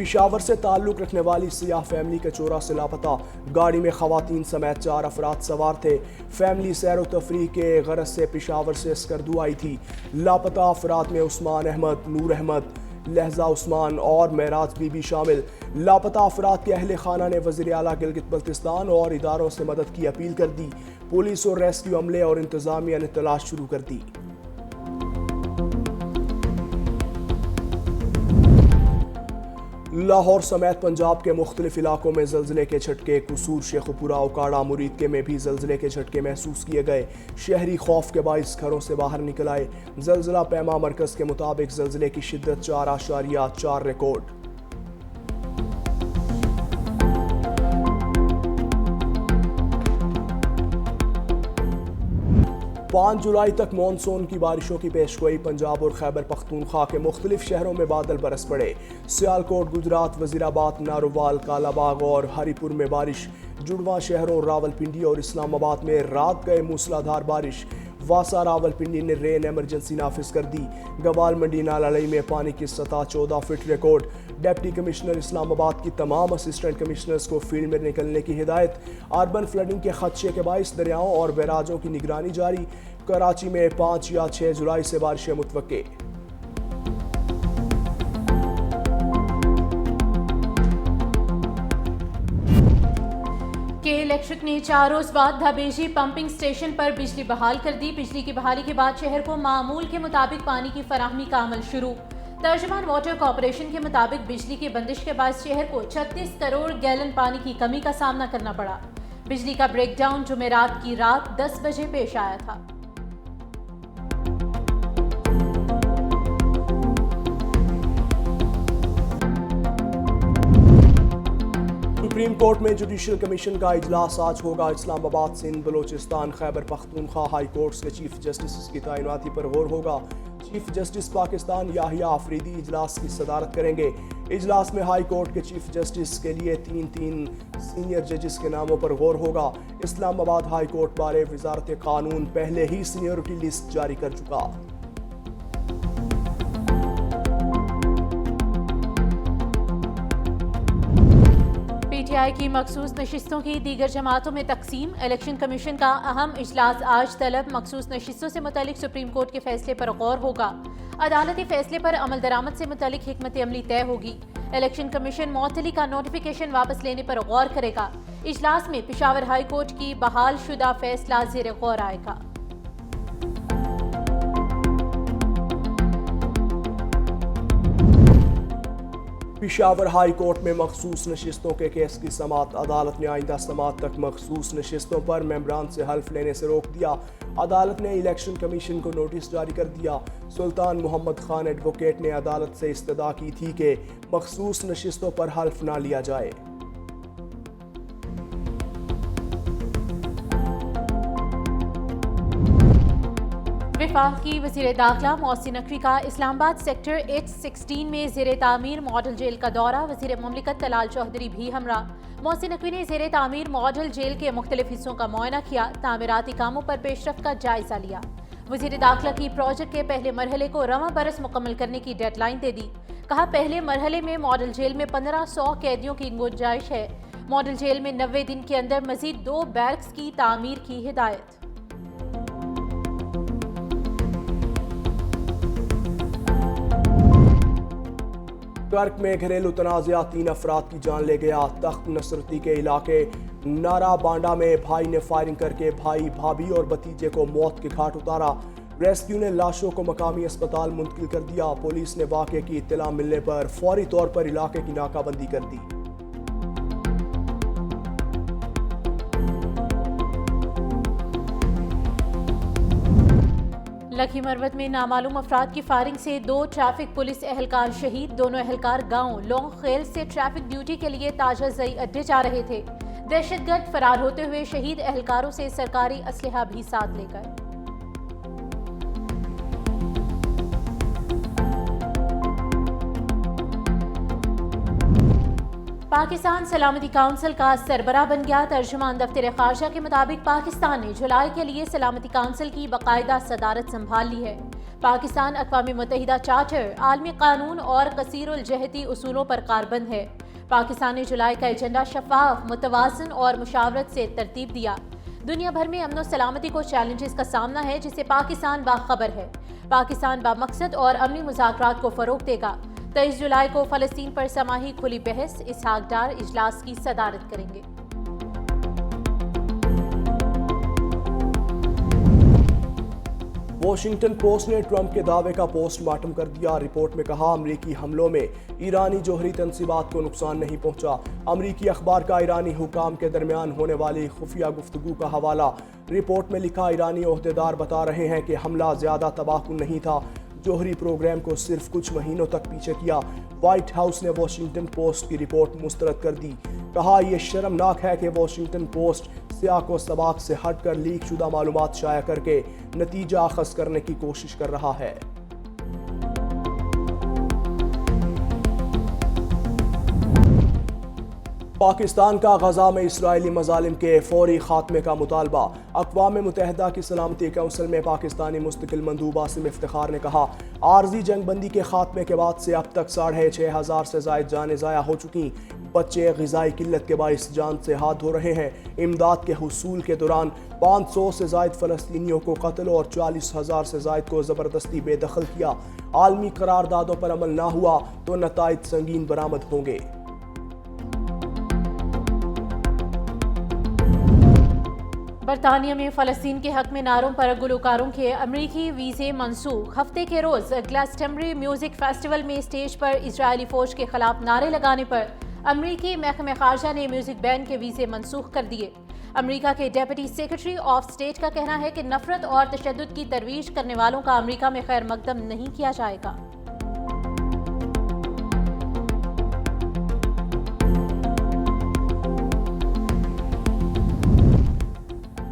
پشاور سے تعلق رکھنے والی سیاہ فیملی کے چورا سے لاپتہ، گاڑی میں خواتین سمیت 4 افراد سوار تھے۔ فیملی سیر و تفریح کے غرض سے پشاور سے اسکردو آئی تھی۔ لاپتہ افراد میں عثمان احمد، نور احمد، لہزہ عثمان اور معراج بی بی شامل۔ لاپتہ افراد کے اہل خانہ نے وزیر اعلیٰ گلگت بلتستان اور اداروں سے مدد کی اپیل کر دی۔ پولیس اور ریسکیو عملے اور انتظامیہ نے تلاش شروع کر دی۔ لاہور سمیت پنجاب کے مختلف علاقوں میں زلزلے کے جھٹکے، قصور، شیخوپورہ، اوکاڑہ، مریدکے میں بھی زلزلے کے جھٹکے محسوس کیے گئے۔ شہری خوف کے باعث گھروں سے باہر نکل آئے۔ زلزلہ پیما مرکز کے مطابق زلزلے کی شدت 4.4 ریکارڈ۔ 5 جولائی تک مانسون کی بارشوں کی پیشگوئی۔ پنجاب اور خیبر پختونخوا کے مختلف شہروں میں بادل برس پڑے۔ سیالکوٹ، گجرات، وزیر آباد، نارووال، کالا باغ اور ہری پور میں بارش۔ جڑواں شہروں راولپنڈی اور اسلام آباد میں رات گئے موسلادھار بارش۔ واسا راولپنڈی نے رین ایمرجنسی نافذ کر دی۔ گوال منڈی نالالئی میں پانی کی سطح 14 فٹ ریکارڈ۔ ڈپٹی کمشنر اسلام آباد کی تمام اسسٹنٹ کمشنرز کو فیلڈ میں نکلنے کی ہدایت۔ اربن فلڈنگ کے خدشے کے باعث دریاؤں اور بیراجوں کی نگرانی جاری۔ کراچی میں 5 یا 6 جولائی سے بارشیں متوقع۔ کے الیکٹرک نے 4 روز بعد دھبیجی پمپنگ سٹیشن پر بجلی بحال کر دی۔ بجلی کی بحالی کے بعد شہر کو معمول کے مطابق پانی کی فراہمی کا عمل شروع۔ ترجمان واٹر کارپوریشن کے مطابق بجلی کی بندش کے باعث شہر کو 36 کروڑ گیلن پانی کی کمی کا سامنا کرنا پڑا۔ بجلی کا بریک ڈاؤن جمعرات کی رات 10 بجے پیش آیا تھا۔ سپریم کورٹ میں جوڈیشل کمیشن کا اجلاس آج ہوگا۔ اسلام آباد، سندھ، بلوچستان، خیبر پختونخوا ہائی کورٹس کے چیف جسٹسز کی تعیناتی پر غور ہوگا۔ چیف جسٹس پاکستان یاحییٰ آفریدی اجلاس کی صدارت کریں گے۔ اجلاس میں ہائی کورٹ کے چیف جسٹس کے لیے 3 سینئر ججز کے ناموں پر غور ہوگا۔ اسلام آباد ہائی کورٹ بارے وزارت قانون پہلے ہی سینیورٹی لسٹ جاری کر چکا۔ پی ٹی آئی کی مخصوص نشستوں کی دیگر جماعتوں میں تقسیم۔ الیکشن کمیشن کا اہم اجلاس آج طلب مخصوص نشستوں سے متعلق سپریم کورٹ کے فیصلے پر غور ہوگا۔ عدالتی فیصلے پر عمل درآمد سے متعلق حکمت عملی طے ہوگی۔ الیکشن کمیشن معطلی کا نوٹیفیکیشن واپس لینے پر غور کرے گا۔ اجلاس میں پشاور ہائی کورٹ کی بحال شدہ فیصلہ زیر غور آئے گا۔ پشاور ہائی کورٹ میں مخصوص نشستوں کے کیس کی سماعت۔ عدالت نے آئندہ سماعت تک مخصوص نشستوں پر ممبران سے حلف لینے سے روک دیا۔ عدالت نے الیکشن کمیشن کو نوٹس جاری کر دیا۔ سلطان محمد خان ایڈوکیٹ نے عدالت سے استدعا کی تھی کہ مخصوص نشستوں پر حلف نہ لیا جائے۔ وفاقی وزیر داخلہ محسن نقوی کا اسلام آباد سیکٹر 816 میں زیر تعمیر ماڈل جیل کا دورہ۔ وزیر مملکت طلال چودھری بھی ہمراہ۔ محسن نقوی نے زیر تعمیر ماڈل جیل کے مختلف حصوں کا معائنہ کیا، تعمیراتی کاموں پر پیش رفت کا جائزہ لیا۔ وزیر داخلہ کی پروجیکٹ کے پہلے مرحلے کو رواں برس مکمل کرنے کی ڈیڈ لائن دے دی۔ کہا پہلے مرحلے میں ماڈل جیل میں 1500 قیدیوں کی گنجائش ہے۔ ماڈل جیل میں 90 دن کے اندر مزید 2 بیرکس کی تعمیر کی ہدایت۔ کرک میں گھریلو تنازعہ، 3 افراد کی جان لے گیا۔ تخت نصرتی کے علاقے نارا بانڈا میں بھائی نے فائرنگ کر کے بھائی، بھابھی اور بھتیجے کو موت کے گھاٹ اتارا۔ ریسکیو نے لاشوں کو مقامی اسپتال منتقل کر دیا۔ پولیس نے واقعے کی اطلاع ملنے پر فوری طور پر علاقے کی ناکہ بندی کر دی۔ لکھی مروت میں نامعلوم افراد کی فائرنگ سے 2 ٹریفک پولیس اہلکار شہید۔ دونوں اہلکار گاؤں لونگ خیل سے ٹریفک ڈیوٹی کے لیے تاجہ زئی اڈے جا رہے تھے۔ دہشت گرد فرار ہوتے ہوئے شہید اہلکاروں سے سرکاری اسلحہ بھی ساتھ لے گئے۔ پاکستان سلامتی کونسل کا سربراہ بن گیا۔ ترجمان دفتر خارجہ کے مطابق پاکستان نے جولائی کے لیے سلامتی کونسل کی باقاعدہ صدارت سنبھال لی ہے۔ پاکستان اقوام متحدہ چارٹر، عالمی قانون اور کثیر الجہتی اصولوں پر کاربند ہے۔ پاکستان نے جولائی کا ایجنڈا شفاف، متوازن اور مشاورت سے ترتیب دیا۔ دنیا بھر میں امن و سلامتی کو چیلنجز کا سامنا ہے جس سے پاکستان باخبر ہے۔ پاکستان بامقصد اور امنی مذاکرات کو فروغ دے گا۔ 23 جولائی کو فلسطین پر سماحی کھلی بحث، اسحاق ڈار اجلاس کی صدارت کریں گے۔ واشنگٹن پوسٹ نے ٹرمپ کے دعوے کا پوسٹ مارٹم کر دیا۔ رپورٹ میں کہا امریکی حملوں میں ایرانی جوہری تنصیبات کو نقصان نہیں پہنچا۔ امریکی اخبار کا ایرانی حکام کے درمیان ہونے والی خفیہ گفتگو کا حوالہ۔ رپورٹ میں لکھا ایرانی عہدیدار بتا رہے ہیں کہ حملہ زیادہ تباہ کن نہیں تھا، جوہری پروگرام کو صرف کچھ مہینوں تک پیچھے کیا۔ وائٹ ہاؤس نے واشنگٹن پوسٹ کی رپورٹ مسترد کر دی۔ کہا یہ شرمناک ہے کہ واشنگٹن پوسٹ سیاق و سباق سے ہٹ کر لیک شدہ معلومات شائع کر کے نتیجہ اخذ کرنے کی کوشش کر رہا ہے۔ پاکستان کا غزہ میں اسرائیلی مظالم کے فوری خاتمے کا مطالبہ۔ اقوام متحدہ کی سلامتی کونسل میں پاکستانی مستقل مندوب عاصم افتخار نے کہا عارضی جنگ بندی کے خاتمے کے بعد سے اب تک 6,500 سے زائد جانیں ضائع ہو چکی۔ بچے غذائی قلت کے باعث جان سے ہاتھ دھو رہے ہیں۔ امداد کے حصول کے دوران 500 سے زائد فلسطینیوں کو قتل اور 40,000 سے زائد کو زبردستی بے دخل کیا۔ عالمی قراردادوں پر عمل نہ ہوا تو نتائج سنگین برآمد ہوں گے۔ برطانیہ میں فلسطین کے حق میں نعروں پر گلوکاروں کے امریکی ویزے منسوخ۔ ہفتے کے روز گلاسٹنبری میوزک فیسٹیول میں اسٹیج پر اسرائیلی فوج کے خلاف نعرے لگانے پر امریکی محکمہ خارجہ نے میوزک بینڈ کے ویزے منسوخ کر دیے۔ امریکہ کے ڈیپٹی سیکرٹری آف اسٹیٹ کا کہنا ہے کہ نفرت اور تشدد کی ترویج کرنے والوں کا امریکہ میں خیر مقدم نہیں کیا جائے گا۔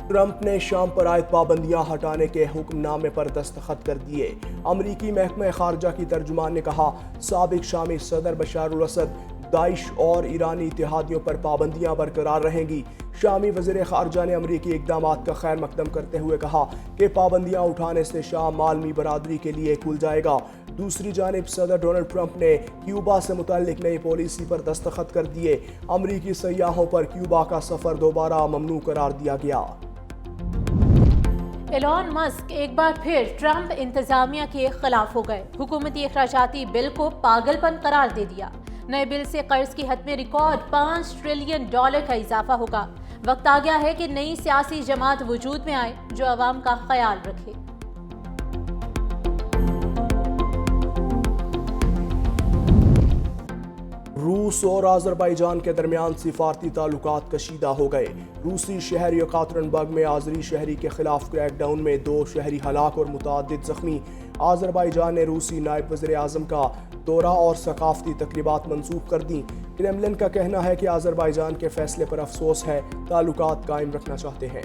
ٹرمپ نے شام پر عائد پابندیاں ہٹانے کے حکم نامے پر دستخط کر دیے۔ امریکی محکمہ خارجہ کی ترجمان نے کہا سابق شامی صدر بشار الاسد، داعش اور ایرانی اتحادیوں پر پابندیاں برقرار رہیں گی۔ شامی وزیر خارجہ نے امریکی اقدامات کا خیر مقدم کرتے ہوئے کہا کہ پابندیاں اٹھانے سے شام عالمی برادری کے لیے کھل جائے گا۔ دوسری جانب صدر ڈونلڈ ٹرمپ نے کیوبا سے متعلق نئی پالیسی پر دستخط کر دیے۔ امریکی سیاحوں پر کیوبا کا سفر دوبارہ ممنوع قرار دیا گیا۔ ایلون مسک ایک بار پھر ٹرمپ انتظامیہ کے خلاف ہو گئے۔ حکومتی اخراجاتی بل کو پاگل پن قرار دے دیا۔ نئے بل سے قرض کی حد میں ریکارڈ $5 ٹریلین کا اضافہ ہوگا۔ وقت آ گیا ہے کہ نئی سیاسی جماعت وجود میں آئے جو عوام کا خیال رکھے۔ روس اور آذربائیجان کے درمیان سفارتی تعلقات کشیدہ ہو گئے۔ روسی شہر یکاترنبرگ میں آذری شہری کے خلاف کریک ڈاؤن میں 2 شہری ہلاک اور متعدد زخمی۔ آذربائیجان نے روسی نائب وزیر اعظم کا دورہ اور ثقافتی تقریبات منسوخ کر دیں۔ کرملن کا کہنا ہے کہ آذربائیجان کے فیصلے پر افسوس ہے، تعلقات قائم رکھنا چاہتے ہیں۔